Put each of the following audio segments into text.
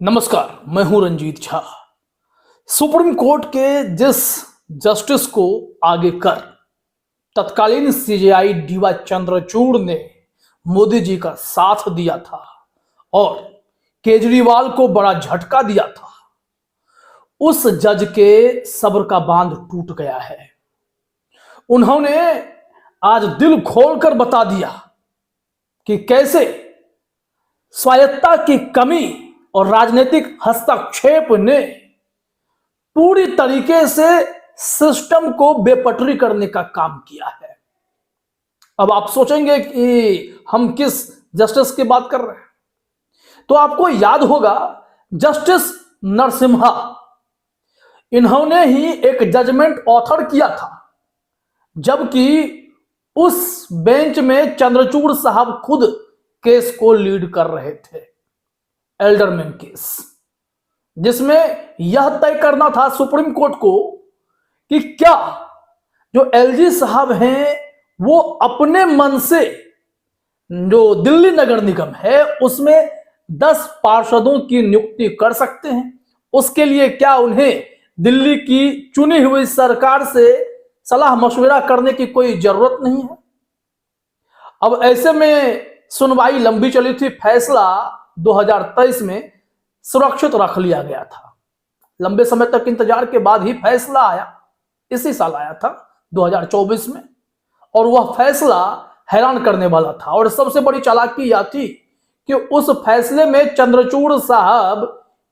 नमस्कार, मैं हूं रंजीत झा। सुप्रीम कोर्ट के जिस जस्टिस को आगे कर तत्कालीन सीजेआई डीवाई चंद्रचूड़ ने मोदी जी का साथ दिया था और केजरीवाल को बड़ा झटका दिया था, उस जज के सब्र का बांध टूट गया है। उन्होंने आज दिल खोलकर बता दिया कि कैसे स्वायत्तता की कमी और राजनीतिक हस्तक्षेप ने पूरी तरीके से सिस्टम को बेपटरी करने का काम किया है। अब आप सोचेंगे कि हम किस जस्टिस की बात कर रहे हैं, तो आपको याद होगा जस्टिस नरसिम्हा, इन्होंने ही एक जजमेंट ऑथर किया था, जबकि उस बेंच में चंद्रचूड़ साहब खुद केस को लीड कर रहे थे, एल्डरमैन केस, जिसमें यह तय करना था सुप्रीम कोर्ट को कि क्या जो एलजी साहब हैं वो अपने मन से जो दिल्ली नगर निगम है उसमें 10 पार्षदों की नियुक्ति कर सकते हैं। उसके लिए क्या उन्हें दिल्ली की चुनी हुई सरकार से सलाह मशविरा करने की कोई जरूरत नहीं है। अब ऐसे में सुनवाई लंबी चली थी, फैसला 2023 में सुरक्षित रख लिया गया था। लंबे समय तक इंतजार के बाद ही फैसला आया, इसी साल आया था 2024 में, और वह फैसला हैरान करने वाला था। और सबसे बड़ी चालाकी यह थी कि उस फैसले में चंद्रचूड़ साहब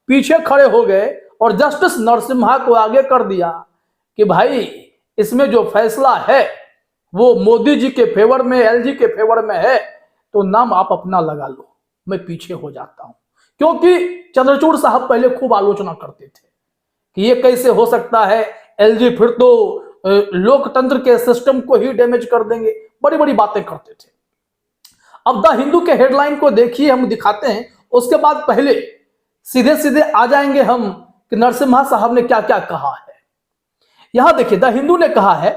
पीछे खड़े हो गए और जस्टिस नरसिम्हा को आगे कर दिया कि भाई इसमें जो फैसला है वो मोदी जी के फेवर में, एलजी के फेवर में है, तो नाम आप अपना लगा लो, मैं पीछे हो जाता हूं। क्योंकि चंद्रचूड़ साहब पहले खूब आलोचना करते थे कि ये कैसे हो सकता है, एलजी फिर तो लोकतंत्र के सिस्टम को ही डैमेज कर देंगे, बड़ी बड़ी बातें करते थे। अब द हिंदू के हेडलाइन को देखिए, हम दिखाते हैं, उसके बाद पहले सीधे सीधे आ जाएंगे हम कि नरसिम्हा साहब ने क्या क्या कहा है। यहां देखिए, द हिंदू ने कहा है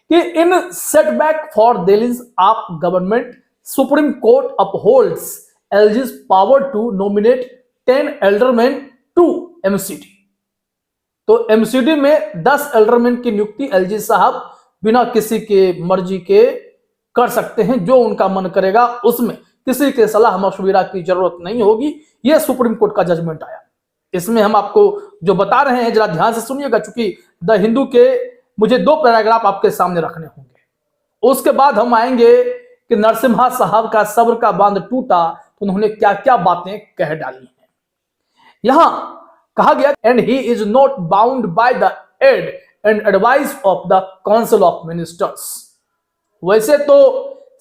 कि in setback for Delhi's of government, supreme court upholds LG's power to nominate 10 aldermen to MCD. तो एमसीडी में 10 एल्डरमैन की नियुक्ति एलजी साहब बिना किसी के मर्जी के कर सकते हैं, जो उनका मन करेगा, उसमें किसी के सलाह मशविरा की जरूरत नहीं होगी। यह सुप्रीम कोर्ट का जजमेंट आया। इसमें हम आपको जो बता रहे हैं जरा ध्यान से सुनिएगा, चूंकि द हिंदू के मुझे 2 पैराग्राफ आपके सामने रखने होंगे। उसके बाद हम आएंगे कि नरसिम्हा साहब का सब्र का बांध टूटा तो उन्होंने क्या क्या बातें कह डाली हैं। यहां कहा गया, and he is not bound by the aid and advice of the council of ministers. वैसे तो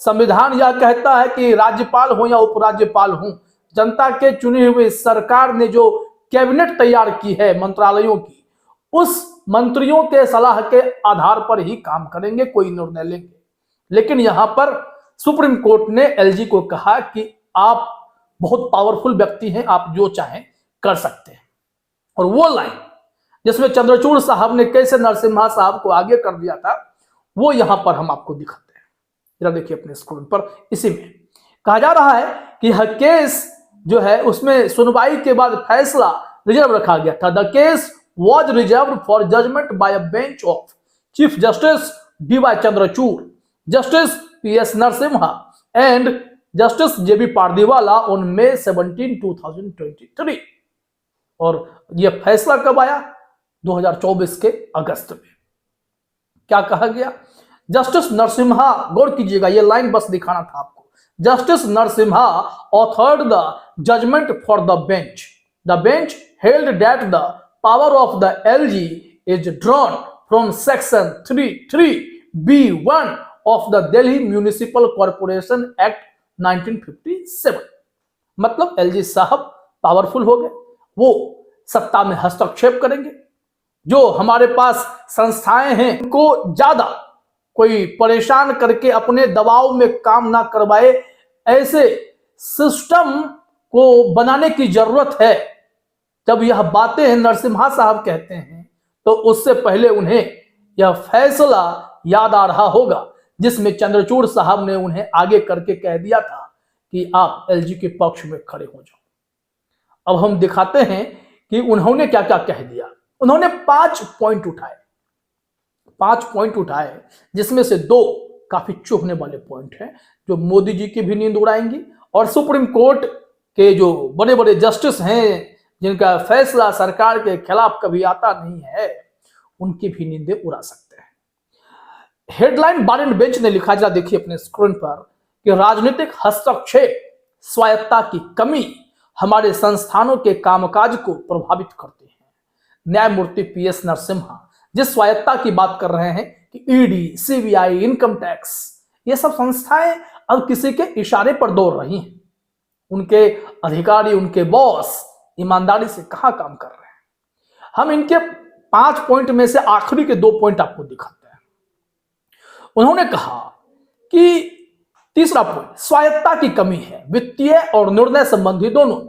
संविधान यह कहता है कि राज्यपाल हो या उपराज्यपाल हो, जनता के चुनी हुई सरकार ने जो कैबिनेट तैयार की है मंत्रालयों की, उस मंत्रियों के सलाह के आधार पर ही काम करेंगे, कोई निर्णय लेंगे। लेकिन यहां पर सुप्रीम कोर्ट ने एलजी को कहा कि आप बहुत पावरफुल व्यक्ति हैं, आप जो चाहें कर सकते हैं। और वो लाइन जिसमें चंद्रचूड़ साहब ने कैसे नरसिम्हा साहब को आगे कर दिया था, वो यहां पर हम आपको दिखाते हैं। जरा देखिए अपने स्क्रीन पर। इसी में कहा जा रहा है कि यह केस जो है उसमें सुनवाई के बाद फैसला रिजर्व रखा गया था। The case was reserve for judgment by a bench of chief justice DY Chandrachud, justice PS Narasimha and justice JB Pardiwala on May 17, 2023। और यह फैसला कब आया? 2024 के अगस्त में। क्या कहा गया? जस्टिस नरसिम्हा, गौर कीजिएगा, यह लाइन बस दिखाना था आपको। Justice Narasimha authored the judgment for the bench. The bench held that the power of the LG is drawn from section 33B1 of the Delhi municipal corporation act 1957। मतलब एलजी साहब पावरफुल हो गए, वो सत्ता में हस्तक्षेप करेंगे। जो हमारे पास संस्थाएं हैं उनको ज्यादा कोई परेशान करके अपने दबाव में काम ना करवाए, ऐसे सिस्टम को बनाने की जरूरत है। जब यह बातें नरसिम्हा साहब कहते हैं तो उससे पहले उन्हें यह फैसला याद आ रहा होगा जिसमें चंद्रचूड़ साहब ने उन्हें आगे करके कह दिया था कि आप एलजी के पक्ष में खड़े हो जाओ। अब हम दिखाते हैं कि उन्होंने क्या क्या कह दिया। उन्होंने 5 पॉइंट उठाए, 5 पॉइंट उठाए, जिसमें से 2 काफी चुभने वाले पॉइंट हैं जो मोदी जी की भी नींद उड़ाएंगी और सुप्रीम कोर्ट के जो बड़े बड़े जस्टिस हैं जिनका फैसला सरकार के खिलाफ कभी आता नहीं है, उनकी भी नींदें उड़ा सकते हैं। हेडलाइन बार बेंच ने लिखा, जरा देखिए अपने स्क्रीन पर, कि राजनीतिक हस्तक्षेप, स्वायत्ता की कमी हमारे संस्थानों के कामकाज को प्रभावित करते हैं। न्यायमूर्ति पीएस नरसिम्हा जिस स्वायत्ता की बात कर रहे हैं कि ईडी, सीबीआई, इनकम टैक्स, ये सब संस्थाएं अब किसी के इशारे पर दौड़ रही हैं। उनके अधिकारी, उनके बॉस ईमानदारी से कहां काम कर रहे हैं। हम इनके 5 पॉइंट में से आखिरी के 2 पॉइंट आपको दिखाते हैं। उन्होंने कहा कि तीसरा पॉइंट, स्वायत्ता की कमी है। वित्तीय और निर्णय संबंधी दोनों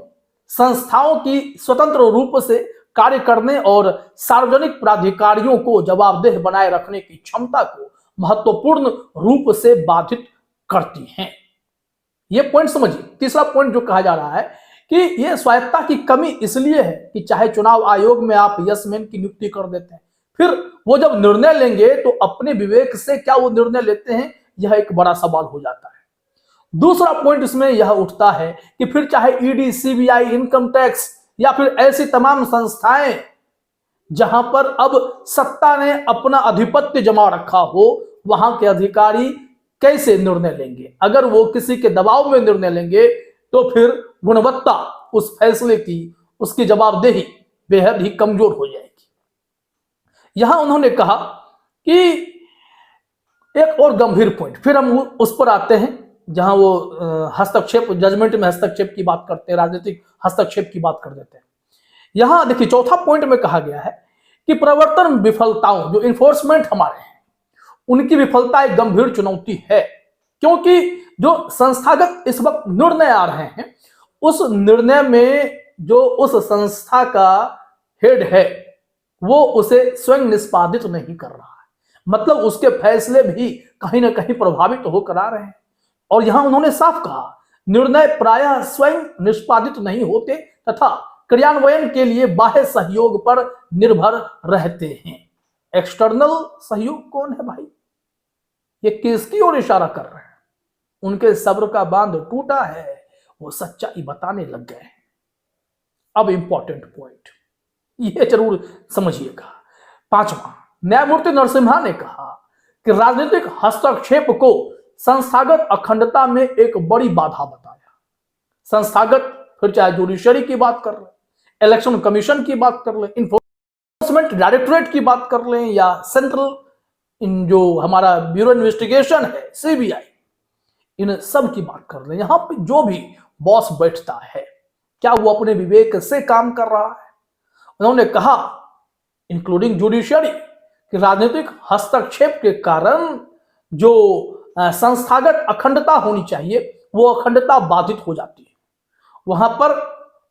संस्थाओं की स्वतंत्र रूप से कार्य करने और सार्वजनिक प्राधिकारियों को जवाबदेह बनाए रखने की क्षमता को महत्वपूर्ण रूप से बाधित करती हैं। यह पॉइंट समझिए। तीसरा पॉइंट जो कहा जा रहा है कि यह स्वायत्ता की कमी इसलिए है कि चाहे चुनाव आयोग में आप यस मैन की नियुक्ति कर देते हैं, फिर वो जब निर्णय लेंगे तो अपने विवेक से क्या वो निर्णय लेते हैं, यह एक बड़ा सवाल हो जाता है। दूसरा पॉइंट इसमें यह उठता है कि फिर चाहे ईडी, सीबीआई, इनकम टैक्स या फिर ऐसी तमाम संस्थाएं जहां पर अब सत्ता ने अपना आधिपत्य जमा रखा हो, वहां के अधिकारी कैसे निर्णय लेंगे। अगर वो किसी के दबाव में निर्णय लेंगे तो फिर गुणवत्ता उस फैसले की, उसकी जवाबदेही बेहद ही कमजोर हो जाएगी। यहां उन्होंने कहा कि एक और गंभीर पॉइंट, फिर हम उस पर आते हैं जहां वो हस्तक्षेप, जजमेंट में हस्तक्षेप की बात करते हैं, राजनीतिक हस्तक्षेप की बात कर देते हैं। यहां देखिए चौथा पॉइंट में कहा गया है कि प्रवर्तन विफलताओं, जो इन्फोर्समेंट हमारे हैं, उनकी विफलता एक गंभीर चुनौती है, क्योंकि जो संस्थागत इस वक्त निर्णय आ रहे हैं, उस निर्णय में जो उस संस्था का हेड है वो उसे स्वयं निष्पादित नहीं कर रहा है, मतलब उसके फैसले भी कहीं ना कहीं प्रभावित होकर आ रहे हैं। और यहां उन्होंने साफ कहा, निर्णय प्रायः स्वयं निष्पादित नहीं होते तथा क्रियान्वयन के लिए बाह्य सहयोग पर निर्भर रहते हैं। एक्सटर्नल सहयोग कौन है भाई? ये किसकी ओर इशारा कर रहे हैं? उनके सब्र का बांध टूटा है, वो सच्चाई बताने लग गए हैं। अब इंपॉर्टेंट पॉइंट ये जरूर समझिएगा। 5वां, न्यायमूर्ति नरसिम्हा ने कहा कि राजनीतिक हस्तक्षेप को संस्थागत अखंडता में एक बड़ी बाधा बताया। संस्थागत, फिर चाहे जुडिशरी की बात कर लें, इलेक्शन कमीशन की बात कर लें, इन्फोर्समेंट डायरेक्टोरेट की बात कर लें, या सेंट्रल जो हमारा ब्यूरो इन्वेस्टिगेशन है, सीबीआई, इन सब की बात कर लें, यहां पे जो भी बॉस बैठता है, क्या वो अपने विवेक से काम कर रहा है? उन्होंने कहा, इंक्लूडिंग जुडिशरी, कि राजनीतिक हस्तक्षेप के कारण जो संस्थागत अखंडता होनी चाहिए वो अखंडता बाधित हो जाती है, वहां पर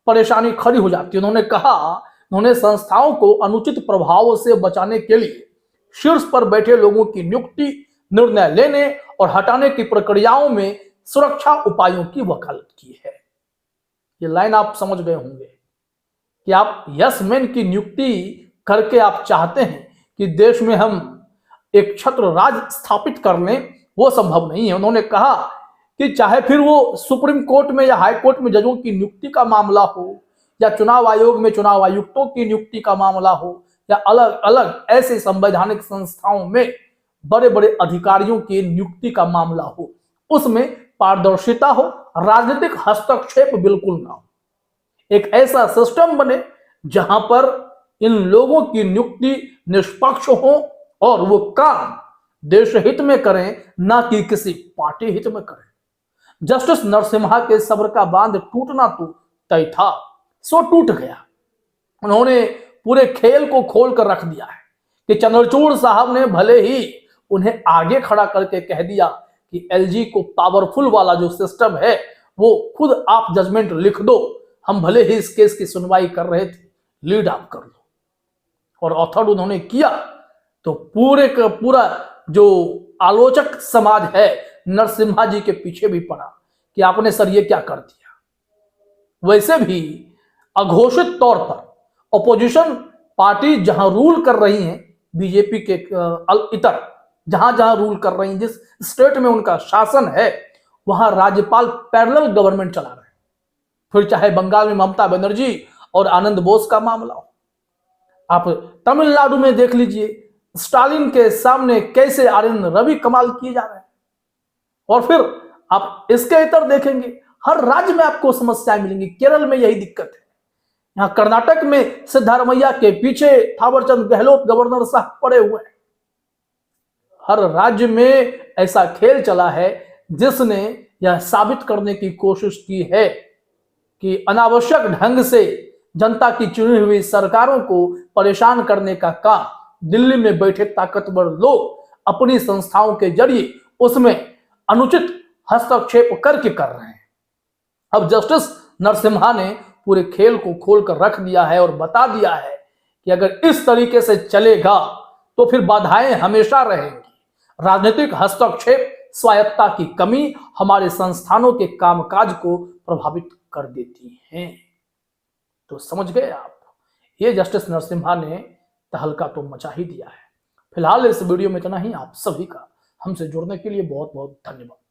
परेशानी खड़ी हो जाती है। उन्होंने कहा, उन्होंने संस्थाओं को अनुचित प्रभाव से बचाने के लिए शीर्ष पर बैठे लोगों की नियुक्ति, निर्णय लेने और हटाने की प्रक्रियाओं में सुरक्षा उपायों की वकालत की है। ये लाइन आप समझ गए होंगे कि आप यस मैन की नियुक्ति करके आप चाहते हैं कि देश में हम एक छत्र राज स्थापित कर लें, वो संभव नहीं है। उन्होंने कहा कि चाहे फिर वो सुप्रीम कोर्ट में या हाई कोर्ट में जजों की नियुक्ति का मामला हो, या चुनाव आयोग में चुनाव आयुक्तों की नियुक्ति का मामला हो, या अलग अलग ऐसे संवैधानिक संस्थाओं में बड़े बड़े अधिकारियों की नियुक्ति का मामला हो, उसमें पारदर्शिता हो, राजनीतिक हस्तक्षेप बिल्कुल ना हो। एक ऐसा सिस्टम बने जहां पर इन लोगों की नियुक्ति निष्पक्ष हो और वो काम देश हित में करें, ना कि किसी पार्टी हित में करें। जस्टिस नरसिम्हा के सब्र का बांध टूटना तो तय था, सो टूट गया। उन्होंने पूरे खेल को खोल कर रख दिया है कि चंद्रचूड़ साहब ने भले ही उन्हें आगे खड़ा करके कह दिया कि एलजी को पावरफुल वाला जो सिस्टम है वो खुद आप जजमेंट लिख दो, हम भले ही इस केस की सुनवाई कर रहे थे, लीड आप कर लो। और ऑथर उन्होंने किया तो पूरे का पूरा जो आलोचक समाज है नरसिम्हा जी के पीछे भी पड़ा कि आपने सर ये क्या कर दिया। वैसे भी अघोषित तौर पर ऑपोजिशन पार्टी जहां रूल कर रही हैं, बीजेपी के इतर जहां जहां रूल कर रही हैं, जिस स्टेट में उनका शासन है, वहां राज्यपाल पैरेलल गवर्नमेंट चला रहे हैं। फिर चाहे बंगाल में ममता बनर्जी और आनंद बोस का मामला हो, आप तमिलनाडु में देख लीजिए स्टालिन के सामने कैसे आर.एन. रवि कमाल किए जा रहे हैं। और फिर आप इसके इतर देखेंगे, हर राज्य में आपको समस्याएं मिलेंगी। केरल में यही दिक्कत है, यहां कर्नाटक में सिद्धारमैया के पीछे थावरचंद गहलोत गवर्नर साहब पड़े हुए हैं। हर राज्य में ऐसा खेल चला है जिसने यह साबित करने की कोशिश की है कि अनावश्यक ढंग से जनता की चुनी हुई सरकारों को परेशान करने का काम दिल्ली में बैठे ताकतवर लोग अपनी संस्थाओं के जरिए उसमें अनुचित हस्तक्षेप करके कर रहे हैं। अब जस्टिस नरसिम्हा ने पूरे खेल को खोलकर रख दिया है और बता दिया है कि अगर इस तरीके से चलेगा तो फिर बाधाएं हमेशा रहेंगी। राजनीतिक हस्तक्षेप, स्वायत्ता की कमी हमारे संस्थानों के कामकाज को प्रभावित कर देती हैं। तो समझ गए आप, ये जस्टिस नरसिम्हा ने तहलका तो मचा ही दिया है। फिलहाल इस वीडियो में इतना ही। आप सभी का हमसे जुड़ने के लिए बहुत बहुत धन्यवाद।